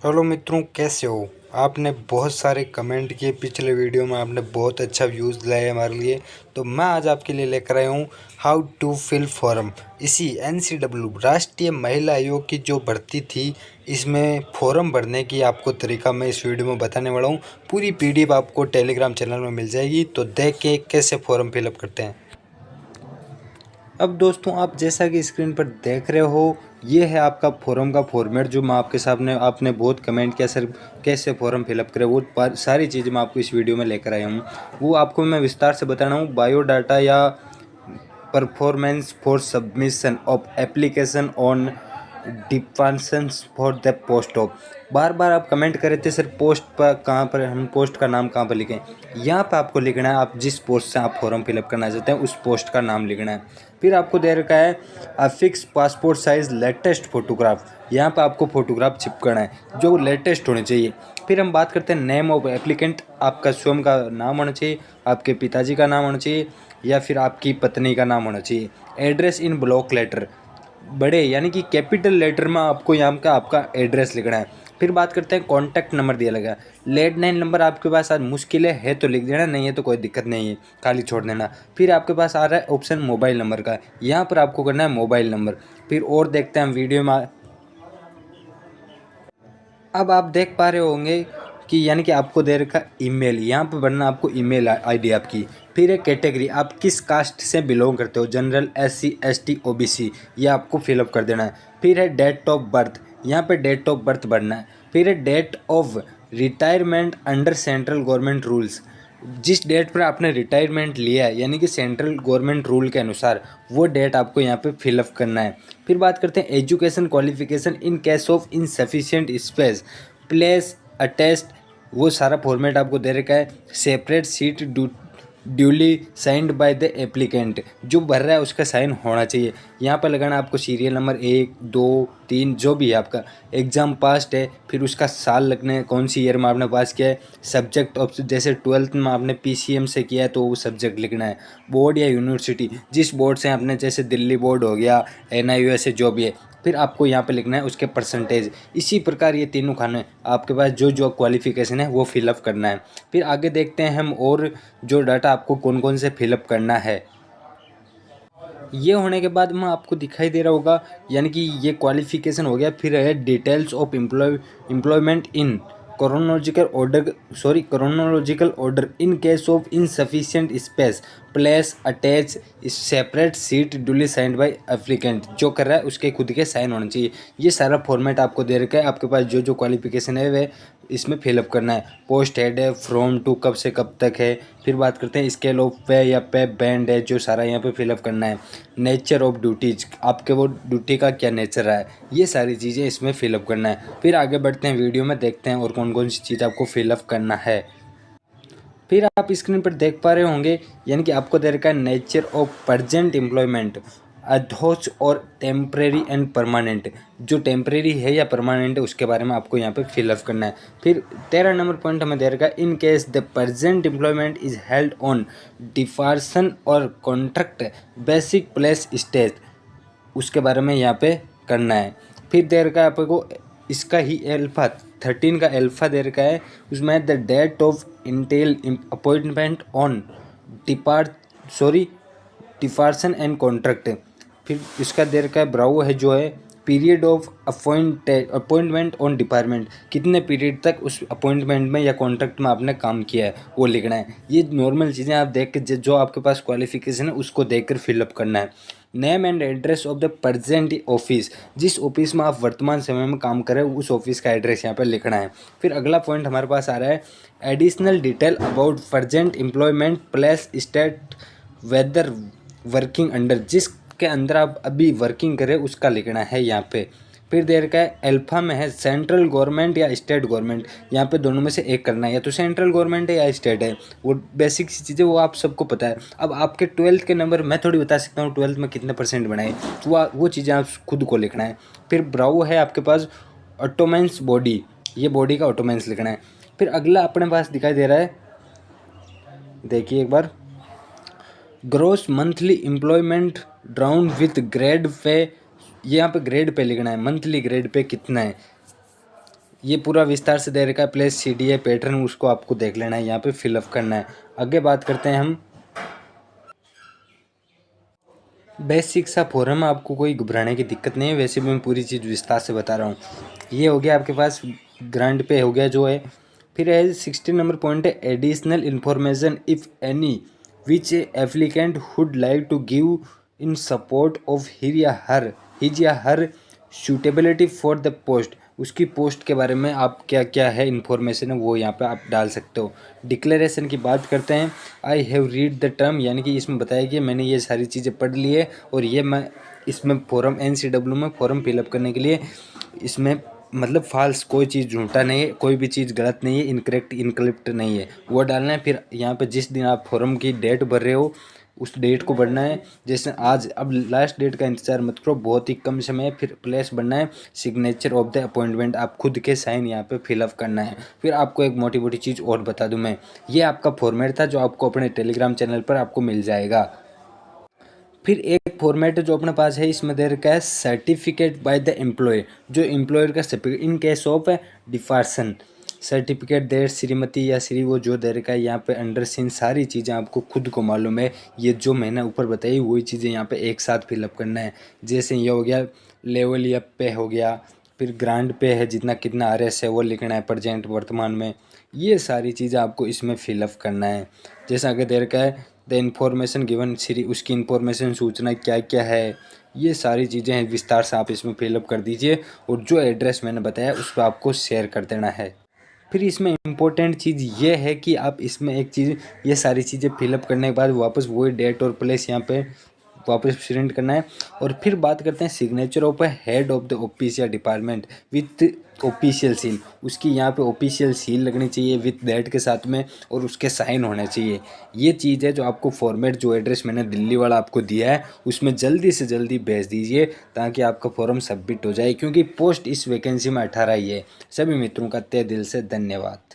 Hello मित्रों, कैसे हो। आपने बहुत सारे कमेंट किए पिछले वीडियो में, आपने बहुत अच्छा व्यूज़ लाए हमारे लिए। तो मैं आज आपके लिए लेकर आया हूँ हाउ टू फिल फॉर्म। इसी NCW राष्ट्रीय महिला आयोग की जो भर्ती थी, इसमें फॉर्म भरने की आपको तरीका मैं इस वीडियो में बताने वाला हूँ। पूरी PDF आपको टेलीग्राम चैनल में मिल जाएगी, तो देख के कैसे फॉर्म फिलअप करते हैं। अब दोस्तों, आप जैसा कि स्क्रीन पर देख रहे हो, ये है आपका फॉर्म का फॉर्मेट जो मैं आपके सामने, आपने बहुत कमेंट किया सर कैसे फॉर्म फिलअप करें। वो सारी चीज़ें मैं आपको इस वीडियो में लेकर आया हूँ। वो आपको मैं विस्तार से बता रहा हूँ। बायोडाटा या performance for submission of application on deputation for the post of. बार बार आप कमेंट कर रहे थे सर पोस्ट पर कहाँ पर, हम पोस्ट का नाम कहाँ पर लिखें। यहाँ पर आपको लिखना है, आप जिस पोस्ट से आप फॉर्म फिलअप करना चाहते हैं उस पोस्ट का नाम लिखना है। फिर आपको दे रखा है affix passport size latest photograph. यहाँ पर आपको फोटोग्राफ चिपकाना है जो लेटेस्ट होने चाहिए। फिर हम बात करते हैं नेम ऑफ एप्लीकेंट। आपका स्वयं का नाम होना चाहिए, आपके पिताजी का नाम होना चाहिए, या फिर आपकी पत्नी का नाम होना चाहिए। एड्रेस इन ब्लॉक लेटर, बड़े यानी कि कैपिटल लेटर में आपको यहाँ का आपका एड्रेस लिखना है। फिर बात करते हैं कॉन्टैक्ट नंबर दिया लगा। लैंडलाइन नंबर आपके पास आज मुश्किल है तो लिख देना, नहीं है तो कोई दिक्कत नहीं है, खाली छोड़ देना। फिर आपके पास आ रहा है ऑप्शन मोबाइल नंबर का, यहाँ पर आपको करना है मोबाइल नंबर। फिर और देखते हैं हम वीडियो में। अब आप देख पा रहे होंगे कि यानी कि आपको दे रखा ईमेल, यहाँ पर भरना आपको ईमेल आईडी आपकी। फिर एक कैटेगरी, आप किस कास्ट से बिलोंग करते हो, जनरल, SC ST OBC, ये आपको फिलअप कर देना है। फिर है डेट ऑफ बर्थ, यहाँ पे डेट ऑफ बर्थ भरना है। फिर है date of retirement under central government rules, जिस डेट पर आपने रिटायरमेंट लिया है यानी कि सेंट्रल गवर्नमेंट रूल के अनुसार वो डेट आपको यहाँ पे फिलअप करना है। फिर बात करते हैं education qualification in case of insufficient space place attest, वो सारा फॉर्मेट आपको दे रखा है। Separate seat duly signed by the applicant, जो भर रहा है उसका साइन होना चाहिए। यहाँ पर लगाना आपको सीरियल नंबर 1 2 3 जो भी है आपका। एग्ज़ाम पास्ट है, फिर उसका साल लगना है, कौन सी ईयर में आपने पास किया है। सब्जेक्ट ऑफ, जैसे 12th में आपने PCM से किया है तो वो सब्जेक्ट लिखना है। बोर्ड या यूनिवर्सिटी, जिस बोर्ड से आपने, जैसे दिल्ली बोर्ड हो गया, NIUSA जो भी है, फिर आपको यहाँ पे लिखना है उसके परसेंटेज। इसी प्रकार ये तीनों खाने आपके पास जो जो क्वालिफिकेशन है वो फिलअप करना है। फिर आगे देखते हैं हम और जो डाटा आपको कौन कौन से फिलअप करना है। ये होने के बाद में आपको दिखाई दे रहा होगा, यानी कि ये क्वालिफिकेशन हो गया। फिर है details of employment in chronological order in case of insufficient space place attach separate seat duly signed by applicant, जो कर रहा है उसके खुद के साइन होने चाहिए। ये सारा फॉर्मेट आपको दे रखा है। आपके पास जो जो क्वालिफिकेशन है वह इसमें फिलअप करना है। पोस्ट हेड है, फ्रॉम टू कब से कब तक है। फिर बात करते हैं स्केल ऑफ पे या पे बैंड है, जो सारा यहाँ पे फिलअप करना है। नेचर ऑफ ड्यूटीज, आपके वो ड्यूटी का क्या नेचर है, ये सारी चीज़ें इसमें फिलअप करना है। फिर आगे बढ़ते हैं वीडियो में, देखते हैं और कौन कौन सी चीज़ आपको फिलअप करना है। फिर आप स्क्रीन पर देख पा रहे होंगे, यानी कि आपको दे रखा है नेचर ऑफ प्रेजेंट एम्प्लॉयमेंट अधोच और टेम्परेरी एंड परमानेंट, जो टेम्परेरी है या परमानेंट है उसके बारे में आपको यहाँ पे फिलअप करना है। फिर 13 नंबर पॉइंट हमें दे रखा है in case the present employment is held on deputation और कॉन्ट्रैक्ट बेसिक प्लेस स्टेज, उसके बारे में यहाँ पे करना है। फिर दे रखा है आपको इसका ही एल्फा 13 का एल्फा दे रखा है, उसमें the date of initial appointment on deputation and contract. फिर इसका दे रखा है ब्राउ है जो है period of appointment on department, कितने पीरियड तक उस अपॉइंटमेंट में या कॉन्ट्रैक्ट में आपने काम किया है वो लिखना है। ये नॉर्मल चीज़ें आप देख के जो आपके पास क्वालिफिकेशन है उसको देख कर फिलअप करना है। Name and address of the present office, जिस ऑफिस में आप वर्तमान समय में काम कर रहे हो उस ऑफिस का एड्रेस यहाँ पर लिखना है। फिर अगला पॉइंट हमारे पास आ रहा है additional detail about present employment place state whether working under, जिसके अंदर आप अभी वर्किंग करें उसका लिखना है यहाँ पे। फिर दे रखा है अल्फा में है सेंट्रल गवर्नमेंट या स्टेट गवर्नमेंट, यहाँ पे दोनों में से एक करना है, या तो सेंट्रल गवर्नमेंट है या स्टेट है। वो बेसिक सी चीज़ें वो आप सबको पता है। अब आपके 12th के नंबर मैं थोड़ी बता सकता हूँ 12th में कितने % बनाए, तो वो चीज़ें आप खुद को लिखना है। फिर ब्राउ है आपके पास ऑटोमेंस बॉडी, ये बॉडी का ऑटोमेंस लिखना है। फिर अगला अपने पास दिखाई दे रहा है, देखिए एक बार, gross monthly employment drawn with grade pay, ये यहाँ पे ग्रेड पे लिखना है, मंथली ग्रेड पे कितना है। ये पूरा विस्तार से दे रखा है, प्लेस CDA पैटर्न उसको आपको देख लेना है, यहाँ पे फिलअप करना है। आगे बात करते हैं हम बेसिक सा फॉर्म, आपको कोई घबराने की दिक्कत नहीं है, वैसे भी मैं पूरी चीज़ विस्तार से बता रहा हूँ। ये हो गया आपके पास ग्रांट पे हो गया जो है। फिर है 16 नंबर पॉइंट है additional information if any which applicant would like to give in support of his या her suitability for the post. उसकी पोस्ट के बारे में आप क्या क्या है इन्फॉर्मेशन है वो यहाँ पे आप डाल सकते हो। डिक्लेरेशन की बात करते हैं, I have read the term, यानी कि इसमें बताया कि मैंने ये सारी चीज़ें पढ़ ली है और ये मैं इसमें फॉर्म NCW में फॉर्म फिलअप करने के लिए इसमें मतलब फाल्स कोई चीज़ झूठा नहीं है, कोई भी चीज़ गलत नहीं है, इनकरेक्ट इनकलिप्ट नहीं है, वो डालना है। फिर यहाँ पे जिस दिन आप फॉर्म की डेट भर रहे हो उस डेट को भरना है। जैसे आज, अब लास्ट डेट का इंतजार मत करो, बहुत ही कम समय है। फिर प्लेस भरना है, सिग्नेचर ऑफ द अपॉइंटमेंट आप खुद के साइन यहाँ पे फिलअप करना है। फिर आपको एक मोटी मोटी चीज़ और बता दूं मैं, ये आपका फॉर्मेट था जो आपको अपने टेलीग्राम चैनल पर आपको मिल जाएगा। फिर एक फॉर्मेट जो अपने पास है इसमें दे रखा है सर्टिफिकेट बाय द एम्प्लॉय, जो एम्प्लॉयर का certificate in case of deputation certificate there Shrimati या श्री, वो जो दे रखा है यहाँ पे अंडर सीन सारी चीज़ें आपको खुद को मालूम है। ये जो मैंने ऊपर बताई वही चीज़ें यहाँ पे एक साथ फिलअप करना है। जैसे ये हो गया लेवल या पे हो गया, फिर ग्रांड पे है जितना कितना RS है वो लिखना है प्रेजेंट वर्तमान में, ये सारी चीज़ें आपको इसमें फिलअप करना है। जैसा आगे दे रखा है द इन्फॉर्मेशन गिवन श्री, उसकी इन्फॉर्मेशन सूचना क्या क्या है, ये सारी चीज़ें हैं विस्तार से आप इसमें फिलअप कर दीजिए और जो एड्रेस मैंने बताया उस पर आपको शेयर कर देना है। फिर इसमें इम्पोर्टेंट चीज़ ये है कि आप इसमें एक चीज़, ये सारी चीज़ें फिलअप करने के बाद वापस वही डेट और प्लेस यहाँ पे वापस प्रिंट करना है। और फिर बात करते हैं signature of head of the office या डिपार्टमेंट विथ ऑफिशियल सील, उसकी यहाँ पे ऑफिशियल सील लगनी चाहिए विथ डेट के साथ में और उसके साइन होने चाहिए। ये चीज़ है जो आपको फॉर्मेट, जो एड्रेस मैंने दिल्ली वाला आपको दिया है उसमें जल्दी से जल्दी भेज दीजिए ताकि आपका फॉर्म सबमिट हो जाए, क्योंकि पोस्ट इस वैकेंसी में 18 ही है। सभी मित्रों का तहे दिल से धन्यवाद।